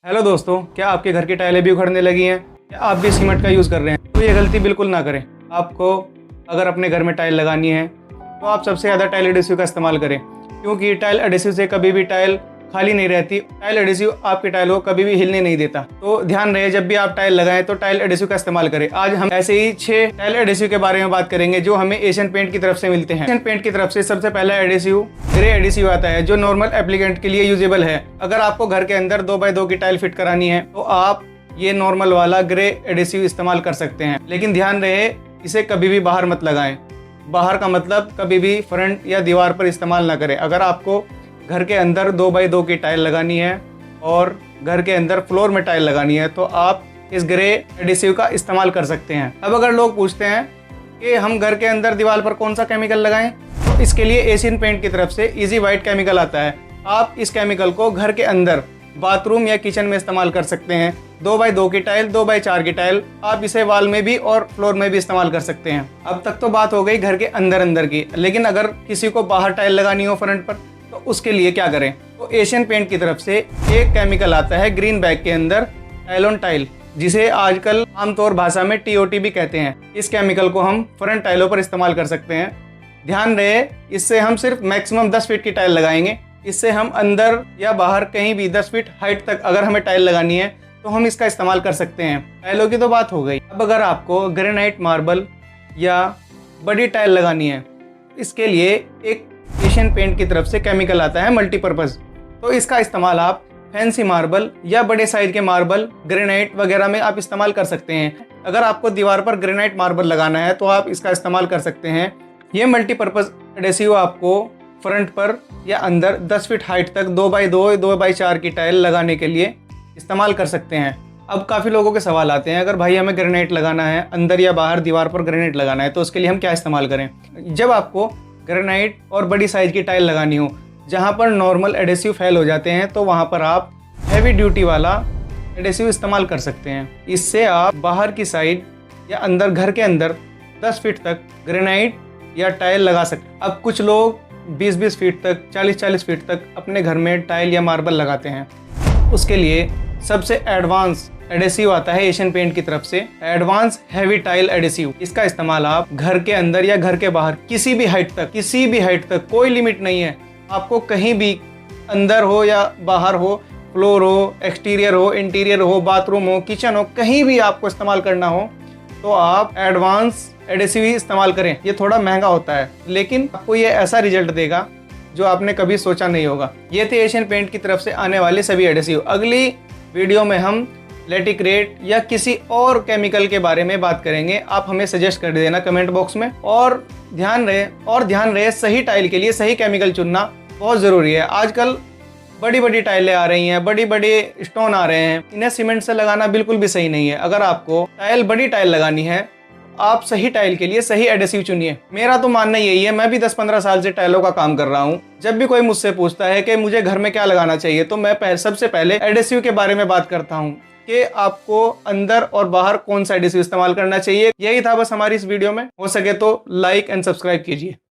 Hello दोस्तों, क्या आपके घर की टाइलें भी उखड़ने लगी हैं या आप भी सीमेंट का यूज़ कर रहे हैं? तो ये गलती बिल्कुल ना करें। आपको अगर अपने घर में टाइल लगानी है तो आप सबसे ज़्यादा टाइल एडेसिव का इस्तेमाल करें, क्योंकि टाइल एडेसिव से कभी भी टाइल खाली नहीं रहती। टाइल एडेसिव आपकी टाइल को कभी भी हिलने नहीं देता। तो ध्यान रहे, जब भी आप टाइल लगाएं तो टाइल एडेसिव का इस्तेमाल करें। आज हम ऐसे ही 6 टाइल एडेसिव के बारे में बात करेंगे जो हमें एशियन पेंट की तरफ से मिलते हैं। एशियन पेंट की तरफ से सबसे पहला एडेसिव ग्रे एडेसिव आता है, जो नॉर्मल एप्लीकेंट के लिए यूजेबल है। अगर आपको घर के अंदर 2x2 की टाइल फिट करानी है तो आप ये नॉर्मल वाला ग्रे एडेसिव इस्तेमाल कर सकते हैं, लेकिन ध्यान रहे इसे कभी भी बाहर मत लगाएं। बाहर का मतलब कभी भी फ्रंट या दीवार पर इस्तेमाल ना करें। अगर आपको घर के अंदर 2x2 की टाइल लगानी है और घर के अंदर फ्लोर में टाइल लगानी है तो आप इस ग्रे एडेसिव का इस्तेमाल कर सकते हैं। अब अगर लोग पूछते हैं कि हम घर के अंदर दीवार पर कौन सा केमिकल लगाएं, तो इसके लिए एशियन पेंट की तरफ से इजी वाइट केमिकल आता है। आप इस केमिकल को घर के अंदर बाथरूम या किचन में इस्तेमाल कर सकते हैं। 2x2 की टाइल, 2x4 की टाइल, आप इसे वॉल में भी और फ्लोर में भी इस्तेमाल कर सकते हैं। अब तक तो बात हो गई घर के अंदर की, लेकिन अगर किसी को बाहर टाइल लगानी हो फ्रंट पर तो उसके लिए क्या करें? तो एशियन पेंट की तरफ से एक केमिकल आता है ग्रीन बैग के अंदर, टाइलोन टाइल, जिसे आजकल आमतौर भाषा में TOT भी कहते हैं। इस केमिकल को हम फ्रंट टाइलों पर इस्तेमाल कर सकते हैं। ध्यान रहे, इससे हम सिर्फ मैक्सिमम 10 फीट की टाइल लगाएंगे। इससे हम अंदर या बाहर कहीं भी 10 फीट हाइट तक अगर हमें टाइल लगानी है तो हम इसका इस्तेमाल कर सकते हैं। टाइलों की तो बात हो गई। अब अगर आपको ग्रेनाइट मार्बल या बड़ी टाइल लगानी है, इसके लिए एक एशियन पेंट की तरफ से केमिकल आता है मल्टीपर्पज़। तो इसका इस्तेमाल आप फैंसी मार्बल या बड़े साइज के मार्बल, ग्रेनाइट वगैरह में आप इस्तेमाल कर सकते हैं। अगर आपको दीवार पर ग्रेनाइट मार्बल लगाना है तो आप इसका इस्तेमाल कर सकते हैं। ये मल्टीपर्पज़ एडेसिव आपको फ्रंट पर या अंदर 10 फीट हाइट तक 2x2, 2x4 की टाइल लगाने के लिए इस्तेमाल कर सकते हैं। अब काफ़ी लोगों के सवाल आते हैं, अगर भाई हमें ग्रेनाइट लगाना है, अंदर या बाहर दीवार पर ग्रेनाइट लगाना है, तो उसके लिए हम क्या इस्तेमाल करें? जब आपको ग्रेनाइट और बड़ी साइज की टाइल लगानी हो जहां पर नॉर्मल एडेसिव फेल हो जाते हैं, तो वहां पर आप हैवी ड्यूटी वाला एडेसिव इस्तेमाल कर सकते हैं। इससे आप बाहर की साइड या अंदर घर के अंदर 10 फीट तक ग्रेनाइट या टाइल लगा सकते। अब कुछ लोग 20-20 फीट तक, 40-40 फीट तक अपने घर में टाइल या मार्बल लगाते हैं। उसके लिए सबसे एडवांस एडेसिव आता है एशियन पेंट की तरफ से, एडवांस हैवी टाइल एडेसिव। इसका इस्तेमाल आप घर के अंदर या घर के बाहर किसी भी हाइट तक, कोई लिमिट नहीं है। आपको कहीं भी अंदर हो या बाहर हो, फ्लोर हो, एक्सटीरियर हो, इंटीरियर हो, बाथरूम हो, किचन हो, कहीं भी आपको इस्तेमाल करना हो तो आप एडवांस एडेसिव ही इस्तेमाल करें। ये थोड़ा महंगा होता है, लेकिन आपको ये ऐसा रिजल्ट देगा जो आपने कभी सोचा नहीं होगा। ये थे एशियन पेंट की तरफ से आने वाले सभी एडेसिव। अगली वीडियो में हम लेटिक्रेट या किसी और केमिकल के बारे में बात करेंगे। आप हमें सजेस्ट कर देना कमेंट बॉक्स में। और ध्यान रहे सही टाइल के लिए सही केमिकल चुनना बहुत ज़रूरी है। आजकल बड़ी बड़ी टाइलें आ रही हैं, बड़ी बड़ी स्टोन आ रहे हैं, इन्हें सीमेंट से लगाना बिल्कुल भी सही नहीं है। अगर आपको बड़ी टाइल लगानी है, आप सही टाइल के लिए सही एडेसिव चुनिए। मेरा तो मानना यही है। मैं भी 10-15 साल से टाइलों का काम कर रहा हूँ। जब भी कोई मुझसे पूछता है कि मुझे घर में क्या लगाना चाहिए, तो मैं सबसे पहले एडेसिव के बारे में बात करता हूँ कि आपको अंदर और बाहर कौन सा एडेसिव इस्तेमाल करना चाहिए। यही था बस हमारी इस वीडियो में। हो सके तो लाइक एंड सब्सक्राइब कीजिए।